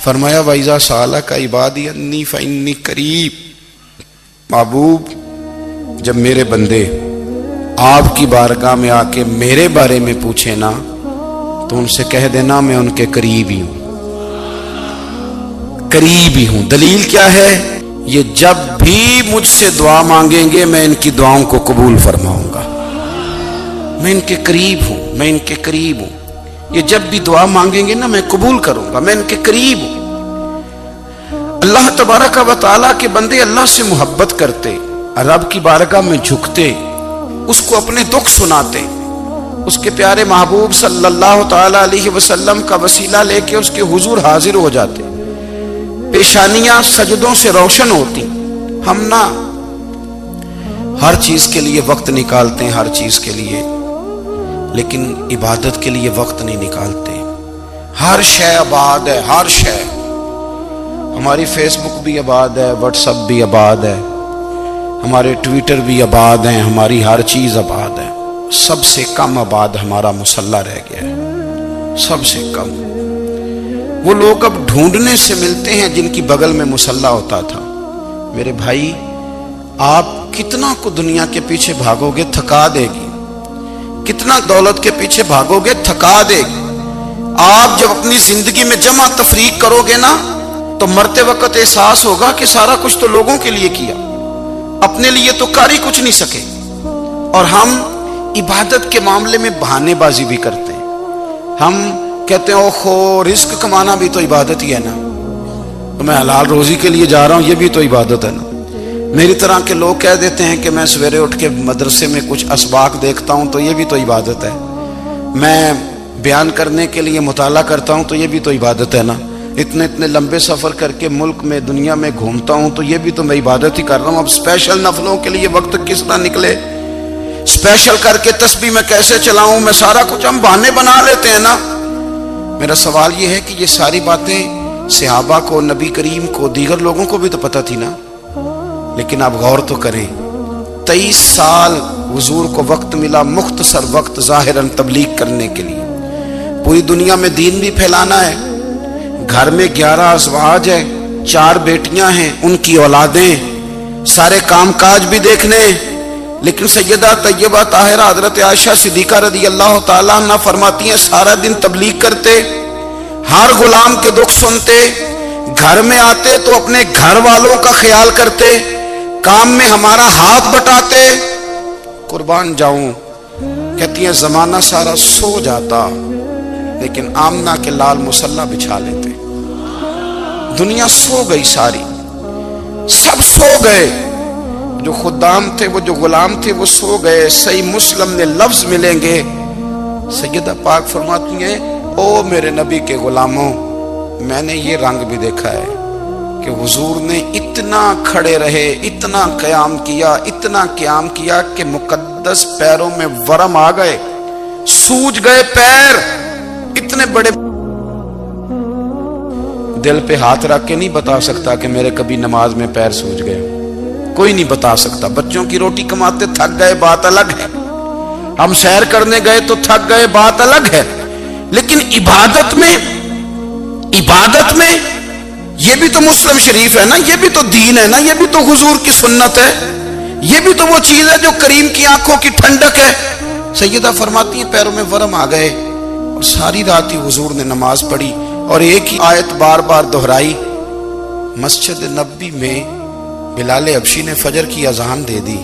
فرمایا وَإِذَا سَأَلَكَ عِبَادِي أَنِّي فَإِنِّي قَرِيب، محبوب جب میرے بندے آپ کی بارگاہ میں آ کے میرے بارے میں پوچھے نا تو ان سے کہہ دینا میں ان کے قریب ہی ہوں، قریب ہی ہوں۔ دلیل کیا ہے؟ یہ جب بھی مجھ سے دعا مانگیں گے میں ان کی دعاؤں کو قبول فرماؤں گا، میں ان کے قریب ہوں، میں ان کے قریب ہوں۔ یہ جب بھی دعا مانگیں گے نا میں قبول کروں گا، میں ان کے قریب ہوں۔ اللہ تبارک و تعالیٰ کے بندے اللہ سے محبت کرتے، رب کی بارگاہ میں جھکتے، اس کو اپنے دکھ سناتے، اس کے پیارے محبوب صلی اللہ تعالیٰ علیہ وسلم کا وسیلہ لے کے اس کے حضور حاضر ہو جاتے، پیشانیاں سجدوں سے روشن ہوتی۔ ہم نا ہر چیز کے لیے وقت نکالتے ہیں، ہر چیز کے لیے، لیکن عبادت کے لیے وقت نہیں نکالتے۔ ہر شے آباد ہے، ہر شے، ہماری فیس بک بھی آباد ہے، واٹس ایپ بھی آباد ہے، ہمارے ٹویٹر بھی آباد ہیں، ہماری ہر چیز آباد ہے۔ سب سے کم آباد ہمارا مصلی رہ گیا ہے، سب سے کم۔ وہ لوگ اب ڈھونڈنے سے ملتے ہیں جن کی بغل میں مصلی ہوتا تھا۔ میرے بھائی آپ کتنا کو دنیا کے پیچھے بھاگو گے تھکا دے گی، کتنا دولت کے پیچھے بھاگو گے تھکا دے گی۔ آپ جب اپنی زندگی میں جمع تفریق کرو گے نا تو مرتے وقت احساس ہوگا کہ سارا کچھ تو لوگوں کے لیے کیا، اپنے لیے تو کر ہی کچھ نہیں سکے۔ اور ہم عبادت کے معاملے میں بہانے بازی بھی کرتے ہیں۔ ہم کہتے ہیں اوہو رزق کمانا بھی تو عبادت ہی ہے نا، تو میں حلال روزی کے لیے جا رہا ہوں، یہ بھی تو عبادت ہے نا۔ میری طرح کے لوگ کہہ دیتے ہیں کہ میں سویرے اٹھ کے مدرسے میں کچھ اسباق دیکھتا ہوں تو یہ بھی تو عبادت ہے، میں بیان کرنے کے لیے مطالعہ کرتا ہوں تو یہ بھی تو عبادت ہے نا، اتنے لمبے سفر کر کے ملک میں دنیا میں گھومتا ہوں تو یہ بھی تو میں عبادت ہی کر رہا ہوں۔ اب اسپیشل نفلوں کے لیے وقت کس طرح نکلے، اسپیشل کر کے تسبیح میں کیسے چلاؤں، میں سارا کچھ ہم بہانے بنا لیتے ہیں نا۔ میرا سوال یہ ہے کہ یہ ساری باتیں صحابہ کو، نبی کریم کو، دیگر لوگوں کو بھی تو پتہ تھی نا، لیکن آپ غور تو کریں 23 سال حضور کو وقت ملا، مختصر وقت ظاہراً تبلیغ کرنے کے لیے، پوری دنیا میں دین بھی پھیلانا ہے۔ گھر میں 11 ازواج ہیں، 4 بیٹیاں ہیں، ان کی اولادیں، سارے کام کاج بھی دیکھنے، لیکن سیدہ طیبہ طاہرہ حضرت عائشہ صدیقہ رضی اللہ تعالیٰ عنہ فرماتی ہیں سارا دن تبلیغ کرتے، ہر غلام کے دکھ سنتے، گھر میں آتے تو اپنے گھر والوں کا خیال کرتے، کام میں ہمارا ہاتھ بٹاتے۔ قربان جاؤں، کہتی ہیں زمانہ سارا سو جاتا لیکن آمنہ کے لال مصلی بچھا لیتے۔ دنیا سو گئی، ساری سب سو گئے، جو خدام تھے، وہ جو غلام تھے وہ سو گئے۔ صحیح مسلم میں لفظ ملیں گے، سیدہ پاک فرماتی ہیں او میرے نبی کے غلاموں، میں نے یہ رنگ بھی دیکھا ہے کہ حضور نے اتنا کھڑے رہے، اتنا قیام کیا، اتنا قیام کیا کہ مقدس پیروں میں ورم آ گئے، سوج گئے پیر، اتنے بڑے۔ دل پہ ہاتھ رکھ کے نہیں بتا سکتا کہ میرے کبھی نماز میں پیر سوج گئے، کوئی نہیں بتا سکتا۔ بچوں کی روٹی کماتے تھک گئے بات الگ ہے، ہم سیر کرنے گئے تو تھک گئے بات الگ ہے، لیکن عبادت میں یہ بھی تو مسلم شریف ہے نا، یہ بھی تو دین ہے نا، یہ بھی تو حضور کی سنت ہے، یہ بھی تو وہ چیز ہے جو کریم کی آنکھوں کی ٹھنڈک ہے۔ سیدہ فرماتی ہیں پیروں میں ورم آ گئے، اور ساری رات ہی حضور نے نماز پڑھی اور ایک ہی آیت بار بار دہرائی۔ مسجد نبوی میں بلال حبشی نے فجر کی اذان دے دی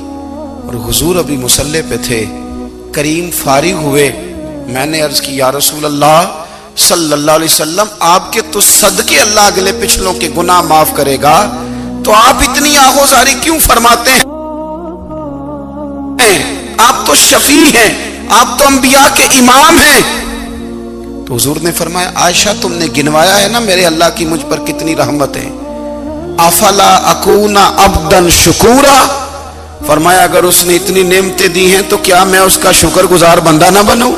اور حضور ابھی مصلی پہ تھے، کریم فارغ ہوئے، میں نے عرض کی یا رسول اللہ صلی اللہ علیہ وسلم آپ کے تو صدقے اللہ اگلے پچھلوں کے گناہ معاف کرے گا، تو آپ اتنی آہوزاری کیوں فرماتے ہیں؟ آپ تو شفیع ہیں، آپ تو انبیاء کے امام ہیں۔ تو حضور نے فرمایا عائشہ تم نے گنوایا ہے نا میرے اللہ کی مجھ پر کتنی رحمت ہے، افلا اکون عبدا شکورا، فرمایا اگر اس نے اتنی نعمتیں دی ہیں تو کیا میں اس کا شکر گزار بندہ نہ بنوں،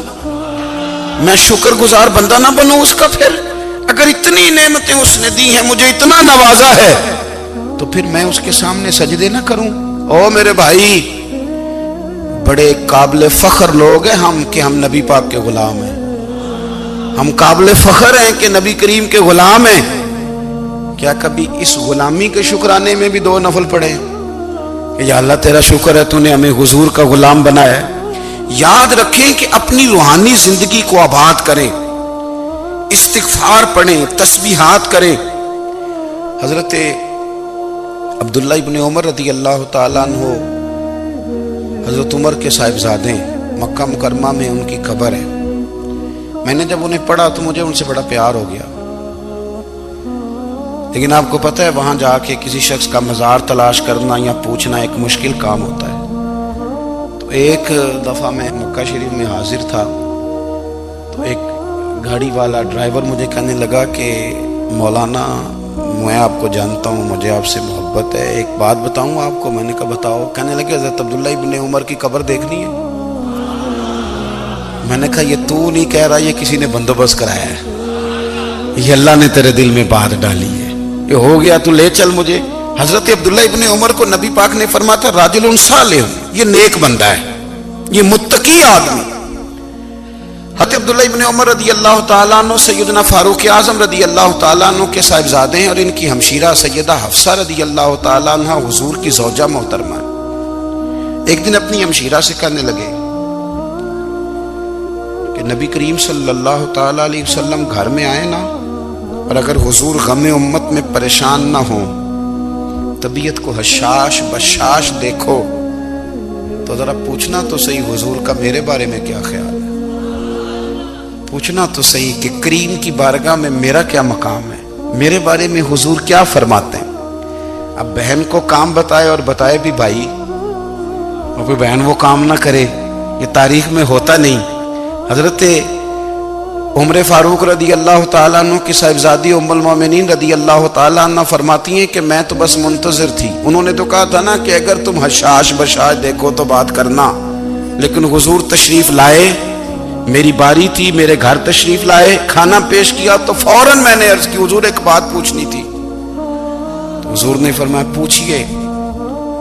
میں شکر گزار بندہ نہ بنوں اس کا؟ پھر اگر اتنی نعمتیں اس نے دی ہیں، مجھے اتنا نوازا ہے، تو پھر میں اس کے سامنے سجدے نہ کروں؟ او میرے بھائی، بڑے قابل فخر لوگ ہیں ہم کہ ہم نبی پاک کے غلام ہیں، ہم قابل فخر ہیں کہ نبی کریم کے غلام ہیں، کیا کبھی اس غلامی کے شکرانے میں بھی 2 نفل پڑھے کہ یا اللہ تیرا شکر ہے تو نے ہمیں حضور کا غلام بنایا ہے؟ یاد رکھیں کہ اپنی روحانی زندگی کو آباد کریں، استغفار پڑھیں، تسبیحات کریں۔ حضرت عبداللہ ابن عمر رضی اللہ تعالیٰ عنہ حضرت عمر کے صاحبزادے، مکہ مکرمہ میں ان کی قبر ہے۔ میں نے جب انہیں پڑھا تو مجھے ان سے بڑا پیار ہو گیا، لیکن آپ کو پتہ ہے وہاں جا کے کسی شخص کا مزار تلاش کرنا یا پوچھنا ایک مشکل کام ہوتا ہے۔ تو ایک دفعہ میں مکہ شریف میں حاضر تھا، تو ایک گاڑی والا ڈرائیور مجھے کہنے لگا کہ مولانا میں آپ کو جانتا ہوں، مجھے آپ سے محبت ہے، ایک بات بتاؤں آپ کو؟ میں نے کہا بتاؤ۔ کہنے لگے حضرت عبداللہ ابن عمر کی قبر دیکھنی ہے۔ میں نے کہا یہ تو نہیں کہہ رہا، یہ کسی نے بندوبست کرایا ہے، یہ اللہ نے تیرے دل میں بات ڈالی ہے، یہ ہو گیا، تو لے چل مجھے۔ حضرت عبداللہ ابن عمر کو نبی پاک نے فرمایا تھا راجل صالح، یہ نیک بندہ ہے، یہ متقی آدمی۔ حضرت عبداللہ ابن عمر رضی اللہ تعالیٰ عنہ سیدنا فاروق اعظم رضی اللہ تعالیٰ عنہ کے صاحبزادے ہیں، اور ان کی ہمشیرہ سیدہ حفصہ رضی اللہ تعالیٰ عنہ حضور کی زوجہ محترمہ۔ ایک دن اپنی ہمشیرہ سے کہنے لگے کہ نبی کریم صلی اللہ تعالیٰ علیہ وسلم گھر میں آئے نا، اور اگر حضور غم امت میں پریشان نہ ہوں، طبیعت کو حشاش بشاش دیکھو، تو ذرا پوچھنا تو صحیح حضور کا میرے بارے میں کیا خیال ہے، پوچھنا تو صحیح کہ کریم کی بارگاہ میں میرا کیا مقام ہے، میرے بارے میں حضور کیا فرماتے ہیں۔ اب بہن کو کام بتائے، اور بتائے بھی بھائی، اور کوئی بہن وہ کام نہ کرے، یہ تاریخ میں ہوتا نہیں۔ حضرت عمر فاروق رضی اللہ تعالیٰ عنہ کی صاحبزادی ام المومنین رضی اللہ تعالیٰ عنہ فرماتی ہیں کہ میں تو بس منتظر تھی۔ انہوں نے تو کہا تھا نا کہ اگر تم حشاش بشاش دیکھو تو بات کرنا، لیکن حضور تشریف لائے، میری باری تھی، میرے گھر تشریف لائے، کھانا پیش کیا تو فوراً میں نے عرض کی حضور ایک بات پوچھنی تھی۔ تو حضور نے فرمایا پوچھئے۔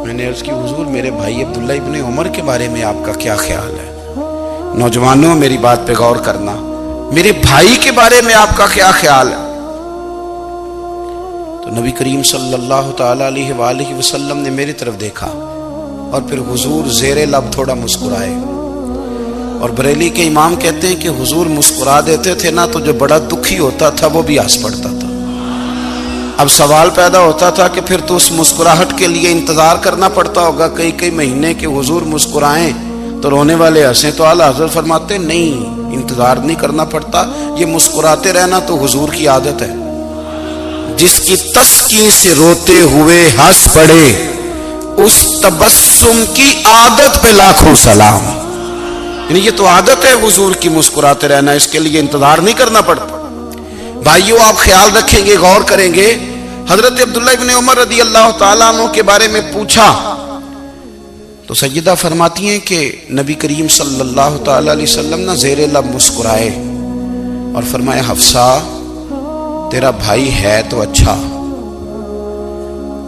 میں نے عرض کی حضور میرے بھائی عبداللہ ابن عمر کے بارے میں آپ کا کیا خیال ہے؟ نوجوانوں میری بات پہ غور کرنا، میرے بھائی کے بارے میں آپ کا کیا خیال ہے؟ تو نبی کریم صلی اللہ تعالیٰ علیہ وآلہ وسلم نے میری طرف دیکھا، اور پھر حضور زیر لب تھوڑا مسکرائے، اور بریلی کے امام کہتے ہیں کہ حضور مسکرا دیتے تھے نا تو جو بڑا دکھی ہوتا تھا وہ بھی ہنس پڑتا تھا۔ اب سوال پیدا ہوتا تھا کہ پھر تو اس مسکراہٹ کے لیے انتظار کرنا پڑتا ہوگا کئی مہینے کہ حضور مسکرائیں تو رونے والے ہنسیں، تو اعلیٰ حضرت فرماتے نہیں، انتظار نہیں کرنا پڑتا، یہ مسکراتے رہنا تو حضور کی عادت ہے۔ جس کی تسکین سے روتے ہوئے ہنس پڑے، اس تبسم کی عادت پہ لاکھوں سلام۔ یعنی یہ تو عادت ہے حضور کی مسکراتے رہنا، اس کے لیے انتظار نہیں کرنا پڑتا۔ بھائیو آپ خیال رکھیں گے، غور کریں گے، حضرت عبداللہ ابن عمر رضی اللہ تعالیٰ عنہ کے بارے میں پوچھا تو سیدہ فرماتی ہیں کہ نبی کریم صلی اللہ تعالیٰ علیہ وسلم نہ زیر لب مسکرائے اور فرمایا حفصہ تیرا بھائی ہے تو اچھا،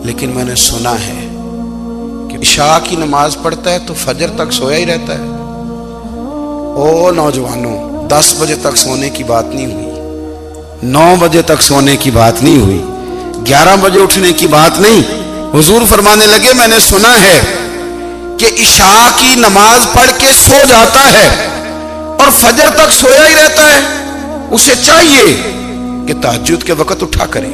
لیکن میں نے سنا ہے کہ عشاء کی نماز پڑھتا ہے تو فجر تک سویا ہی رہتا ہے۔ او نوجوانوں، 10 بجے تک سونے کی بات نہیں ہوئی، 9 بجے تک سونے کی بات نہیں ہوئی، 11 بجے اٹھنے کی بات نہیں۔ حضور فرمانے لگے میں نے سنا ہے کہ عشاء کی نماز پڑھ کے سو جاتا ہے اور فجر تک سویا ہی رہتا ہے، اسے چاہیے کہ تہجد کے وقت اٹھا کرے،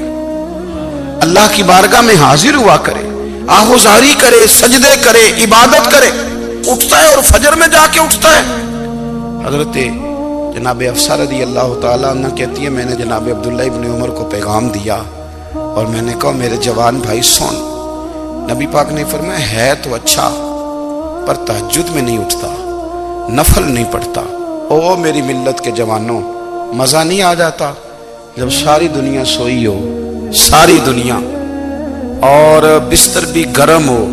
اللہ کی بارگاہ میں حاضر ہوا کرے، آہوزاری کرے، سجدے کرے، عبادت کرے، اٹھتا ہے اور فجر میں جا کے اٹھتا ہے۔ حضرت جناب حفصہ رضی اللہ تعالیٰ عنہ کہتی ہے میں نے جناب عبداللہ ابن عمر کو پیغام دیا اور میں نے کہا میرے جوان بھائی سن، نبی پاک نے فرمایا ہے تو اچھا پر تہجد میں نہیں اٹھتا، نفل نہیں پڑھتا۔ او میری ملت کے جوانوں، مزہ نہیں آ جاتا جب ساری دنیا سوئی ہو، ساری دنیا، اور بستر بھی گرم ہو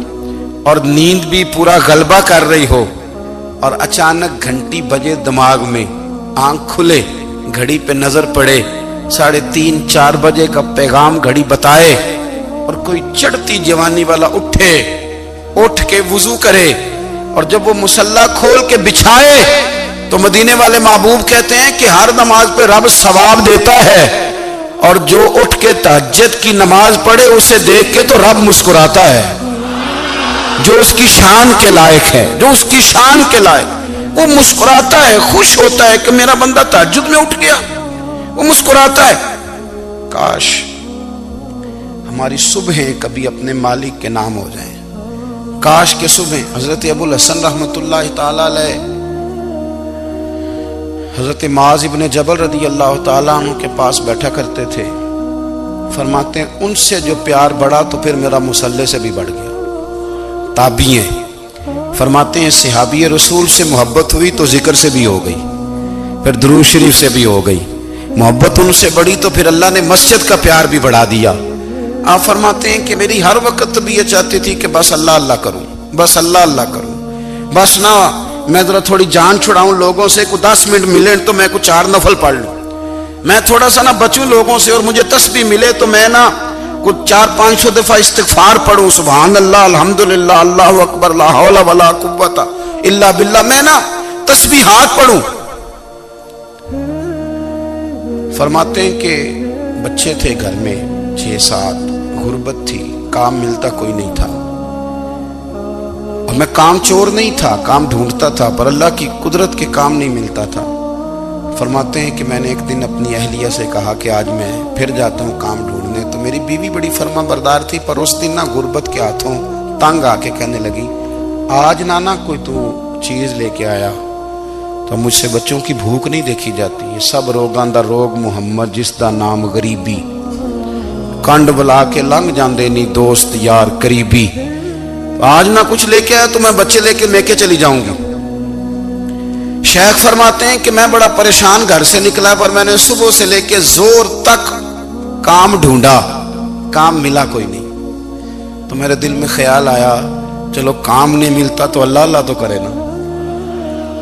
اور نیند بھی پورا غلبہ کر رہی ہو، اور اچانک گھنٹی بجے دماغ میں، آنکھ کھلے، گھڑی پہ نظر پڑے، 3:30 4 بجے کا پیغام گھڑی بتائے، اور کوئی چڑھتی جوانی والا اٹھ کے وضو کرے، اور جب وہ مصلی کھول کے بچھائے تو مدینے والے محبوب کہتے ہیں کہ ہر نماز پہ رب ثواب دیتا ہے، اور جو اٹھ کے تہجد کی نماز پڑھے اسے دیکھ کے تو رب مسکراتا ہے، جو اس کی شان کے لائق ہے، جو اس کی شان کے لائق، وہ مسکراتا ہے، خوش ہوتا ہے کہ میرا بندہ تہجد میں اٹھ گیا، وہ مسکراتا ہے۔ کاش ہماری صبحیں کبھی اپنے مالک کے نام ہو جائیں، کاش کہ صبح حضرت ابو الحسن رحمت اللہ تعالی علیہ حضرت معاذ ابن جبل رضی اللہ تعالیٰ عنہ کے پاس بیٹھا کرتے تھے، فرماتے ہیں ان سے جو پیار بڑھا تو پھر میرا مصلی سے بھی بڑھ گیا۔ تابعی ہیں، فرماتے ہیں صحابی رسول سے محبت ہوئی تو ذکر سے بھی ہو گئی، پھر درود شریف سے بھی ہو گئی، محبت ان سے بڑھی تو پھر اللہ نے مسجد کا پیار بھی بڑھا دیا۔ آپ فرماتے ہیں کہ میری ہر وقت بھی یہ چاہتی تھی کہ بس اللہ اللہ کروں، بس اللہ اللہ کروں، بس نہ میں ذرا تھوڑی جان چھڑاؤں لوگوں سے، کوئی 10 منٹ ملے تو میں کوئی 4 نفل پڑھ لوں، میں تھوڑا سا نہ بچوں لوگوں سے، اور مجھے تسبیح ملے تو میں نہ کچھ 400-500 دفعہ استغفار پڑھوں، سبحان اللہ، الحمدللہ، اللہ اکبر، لا حول ولا قوت الا باللہ، میں نہ تسبیحات پڑھوں۔ فرماتے ہیں کہ بچے تھے گھر میں 6-7، غربت تھی، کام ملتا کوئی نہیں تھا، اور میں کام چور نہیں تھا، کام ڈھونڈتا تھا، پر اللہ کی قدرت کے کام نہیں ملتا تھا۔ فرماتے ہیں کہ میں نے ایک دن اپنی اہلیہ سے کہا کہ آج میں پھر جاتا ہوں کام ڈھونڈنے، تو میری بیوی بڑی فرما بردار تھی، پر اس دن نہ غربت کے ہاتھوں تنگ آ کے کہنے لگی آج نانا کوئی تو چیز لے کے آیا، تو مجھ سے بچوں کی بھوک نہیں دیکھی جاتی، یہ سب روگاں دا روگ محمد جس دا نام غریبی، کنڈ بلا کے لنگ جاندے نہیں دوست یار قریبی، آج نہ کچھ لے کے آیا تو میں بچے لے کے چلی جاؤں گی۔ شیخ فرماتے ہیں کہ میں بڑا پریشان گھر سے نکلا، پر میں نے صبح سے لے کے زور تک کام ڈھونڈا، کام ملا کوئی نہیں، تو میرے دل میں خیال آیا چلو کام نہیں ملتا تو اللہ اللہ تو کرے نا،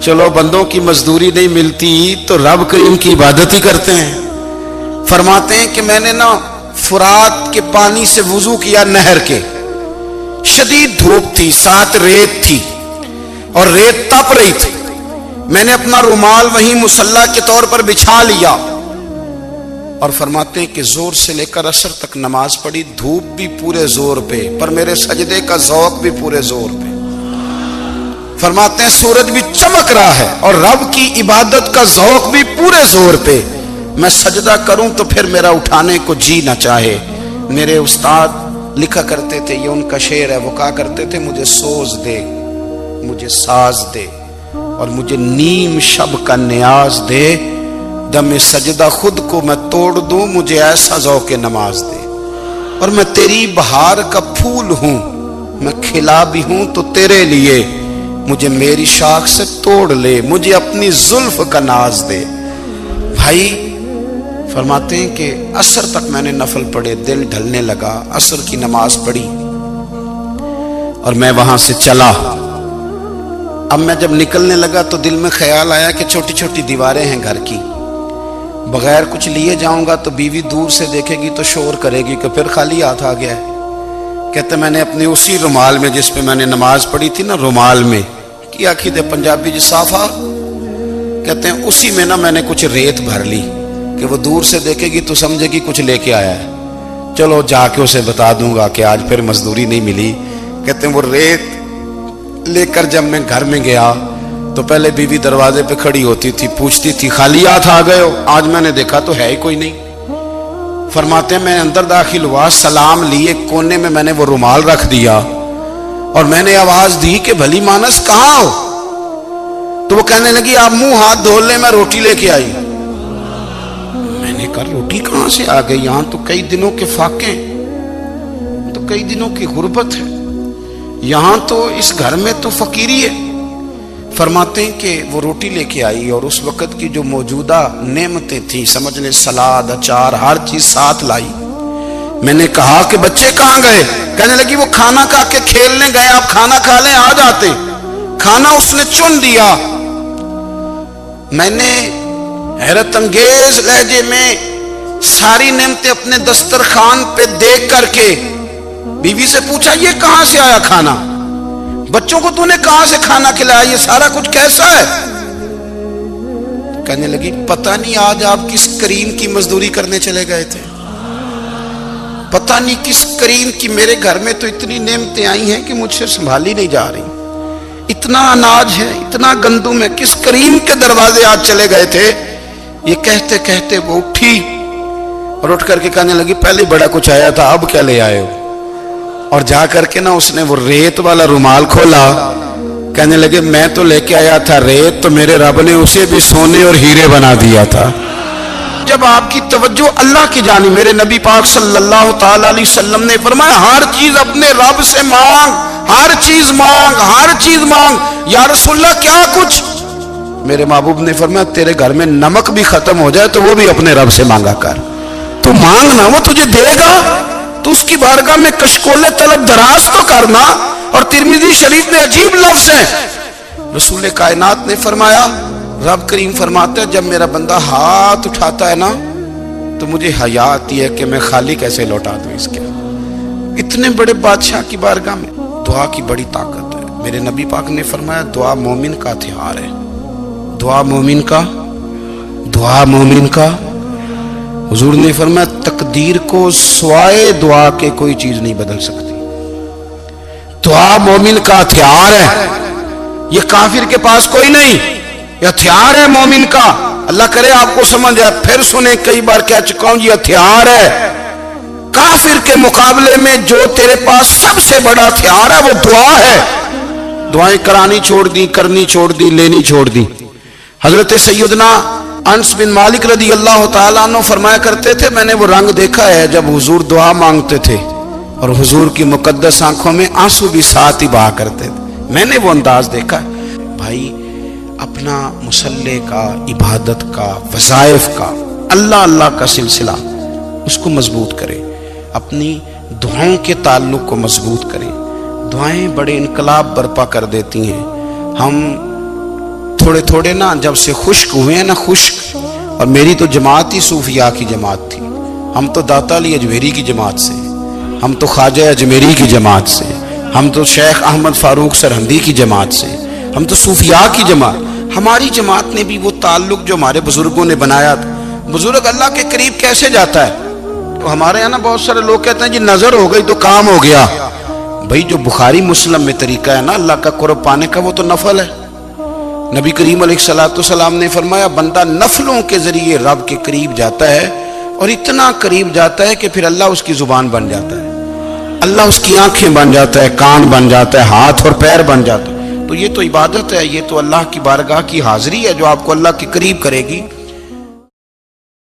چلو بندوں کی مزدوری نہیں ملتی تو رب کریم کی عبادت ہی کرتے ہیں۔ فرماتے ہیں کہ میں نے نا فرات کے پانی سے وضو کیا، نہر کے، شدید دھوپ تھی، ساتھ ریت تھی اور ریت تپ رہی تھی، میں نے اپنا رومال وہیں مصلی کے طور پر بچھا لیا، اور فرماتے ہیں کہ زور سے لے کر عصر تک نماز پڑھی، دھوپ بھی پورے زور پہ، پر میرے سجدے کا ذوق بھی پورے زور پہ۔ فرماتے ہیں سورج بھی چمک رہا ہے اور رب کی عبادت کا ذوق بھی پورے زور پہ، میں سجدہ کروں تو پھر میرا اٹھانے کو جی نہ چاہے۔ میرے استاد لکھا کرتے تھے، یہ ان کا شعر ہے، وہ کہا کرتے تھے مجھے سوز دے، مجھے ساز دے، اور مجھے نیم شب کا نیاز دے، دم سجدہ خود کو میں توڑ دوں، مجھے ایسا ذوق نماز دے، اور میں تیری بہار کا پھول ہوں، میں کھلا بھی ہوں تو تیرے لیے، مجھے میری شاخ سے توڑ لے، مجھے اپنی زلف کا ناز دے۔ بھائی فرماتے ہیں کہ عصر تک میں نے نفل پڑھے، دل ڈھلنے لگا، عصر کی نماز پڑھی اور میں وہاں سے چلا۔ اب میں جب نکلنے لگا تو دل میں خیال آیا کہ چھوٹی چھوٹی دیواریں ہیں گھر کی، بغیر کچھ لیے جاؤں گا تو بیوی دور سے دیکھے گی تو شور کرے گی کہ پھر خالی ہاتھ آ گیا ہے۔ کہتے میں نے اپنے اسی رومال میں جس پہ میں نے نماز پڑھی تھی نا، رومال میں کی آخی دے پنجابی جی صافہ، کہتے ہیں اسی میں نا میں نے کچھ ریت بھر لی کہ وہ دور سے دیکھے گی تو سمجھے گی کچھ لے کے آیا ہے، چلو جا کے اسے بتا دوں گا کہ آج پھر مزدوری نہیں ملی۔ کہتے ہیں وہ ریت لے کر جب میں گھر میں گیا تو پہلے بیوی دروازے پہ کھڑی ہوتی تھی، پوچھتی تھی خالی ہاتھ آ گئے ہو؟ آج میں نے دیکھا تو ہے ہی کوئی نہیں۔ فرماتے ہیں میں اندر داخل ہوا، سلام لیے، کونے میں میں نے وہ رومال رکھ دیا اور میں نے آواز دی کہ بھلی مانس کہاں ہو؟ تو وہ کہنے لگی آپ منہ ہاتھ دھو لیں، میں روٹی لے کے آئی۔ میں نے کہا روٹی کہاں سے آ گئی؟ یہاں تو کئی دنوں کے فاقے، تو کئی دنوں کی غربت ہے، یہاں تو اس گھر میں تو فقیری ہے۔ فرماتے ہیں کہ وہ روٹی لے کے آئی اور اس وقت کی جو موجودہ نعمتیں تھیں، سمجھ لیں سلاد، اچار، ہر چیز ساتھ لائی۔ میں نے کہا کہ بچے کہاں گئے؟ کہنے لگی وہ کھانا کھا کے کھیلنے گئے، آپ کھانا کھا لیں آ جاتے۔ کھانا اس نے چن دیا۔ میں نے حیرت انگیز لہجے میں ساری نعمتیں اپنے دسترخوان پہ دیکھ کر کے بیوی سے پوچھا یہ کہاں سے آیا کھانا؟ بچوں کو تو نے کہاں سے کھانا کھلایا؟ یہ سارا کچھ کیسا ہے؟ کہنے لگی پتہ نہیں آج آپ کس کریم کی مزدوری کرنے چلے گئے تھے، پتہ نہیں کس کریم کی، میرے گھر میں تو اتنی نعمتیں آئی ہیں کہ مجھ سے سنبھالی نہیں جا رہی، اتنا اناج ہے، اتنا گندم ہے، کس کریم کے دروازے آج چلے گئے تھے؟ یہ کہتے کہتے وہ اٹھی اور اٹھ کر کے کہنے لگی پہلے بڑا کچھ آیا تھا، اب کیا لے آئے ہو؟ اور جا کر کے نا اس نے وہ ریت والا رومال کھولا، کہنے لگے میں تو لے کے آیا تھا ریت، تو میرے رب نے اسے بھی سونے اور ہیرے بنا دیا تھا۔ جب آپ کی توجہ اللہ کی جانب، میرے نبی پاک صلی اللہ تعالی علیہ وسلم نے فرمایا ہر چیز اپنے رب سے مانگ، ہر چیز مانگ، ہر چیز مانگ۔ یا رسول اللہ کیا کچھ؟ میرے محبوب نے فرمایا تیرے گھر میں نمک بھی ختم ہو جائے تو وہ بھی اپنے رب سے مانگا کر، تو مانگنا وہ تجھے دے گا، تو اس کی بارگاہ میں کشکول طلب دراز تو کرنا۔ اور ترمذی شریف میں عجیب لفظ ہے، رسول کائنات نے فرمایا، رب کریم فرماتا ہے جب میرا بندہ ہاتھ اٹھاتا ہے نا تو مجھے حیا آتی ہے کہ میں خالی کیسے لوٹا دوں اس کے۔ اتنے بڑے بادشاہ کی بارگاہ میں دعا کی بڑی طاقت ہے۔ میرے نبی پاک نے فرمایا دعا مومن کا ہتھیار ہے، دعا مومن کا، دعا مومن کا۔ حضور نے فرمایا تقدیر کو سوائے دعا کے کوئی چیز نہیں بدل سکتی، دعا مومن کا ہتھیار ہے، یہ کافر کے پاس کوئی نہیں، یہ ہتھیار ہے مومن کا۔ اللہ کرے آپ کو سمجھ آئے، پھر سنیں، کئی بار کہہ چکا ہوں یہ ہتھیار ہے۔ کافر کے مقابلے میں جو تیرے پاس سب سے بڑا ہتھیار ہے وہ دعا ہے۔ دعائیں کرانی چھوڑ دی، کرنی چھوڑ دی، لینی چھوڑ دی۔ حضرت سیدنا انس بن مالک رضی اللہ تعالیٰ عنہ فرمایا کرتے تھے میں نے وہ رنگ دیکھا ہے جب حضور دعا مانگتے تھے اور حضور کی مقدس آنکھوں میں آنسو بھی ساتھ ہی بہا کرتے تھے، میں نے وہ انداز دیکھا ہے۔ بھائی اپنا مصلی کا، عبادت کا، وظائف کا، اللہ اللہ کا سلسلہ اس کو مضبوط کریں، اپنی دعاؤں کے تعلق کو مضبوط کریں۔ دعائیں بڑے انقلاب برپا کر دیتی ہیں۔ ہم تھوڑے تھوڑے نا جب سے خشک ہوئے ہیں نا، خشک، اور میری تو جماعت ہی صوفیاء کی جماعت تھی، ہم تو داتا علی اجمیری کی جماعت سے، ہم تو خواجہ اجمیری کی جماعت سے، ہم تو شیخ احمد فاروق سرہندی کی جماعت سے، ہم تو صوفیاء کی جماعت۔ ہماری جماعت نے بھی وہ تعلق جو ہمارے بزرگوں نے بنایا تھا۔ بزرگ اللہ کے قریب کیسے جاتا ہے؟ تو ہمارے یہاں نا بہت سارے لوگ کہتے ہیں جی نظر ہو گئی تو کام ہو گیا۔ بھائی جو بخاری مسلم میں طریقہ ہے نا اللہ کا قرب پانے کا وہ تو نفل ہے۔ نبی کریم علیہ السلام نے فرمایا بندہ نفلوں کے ذریعے رب کے قریب جاتا ہے، اور اتنا قریب جاتا ہے کہ پھر اللہ اس کی زبان بن جاتا ہے، اللہ اس کی آنکھیں بن جاتا ہے، کان بن جاتا ہے، ہاتھ اور پیر بن جاتا ہے۔ تو یہ تو عبادت ہے، یہ تو اللہ کی بارگاہ کی حاضری ہے جو آپ کو اللہ کے قریب کرے گی۔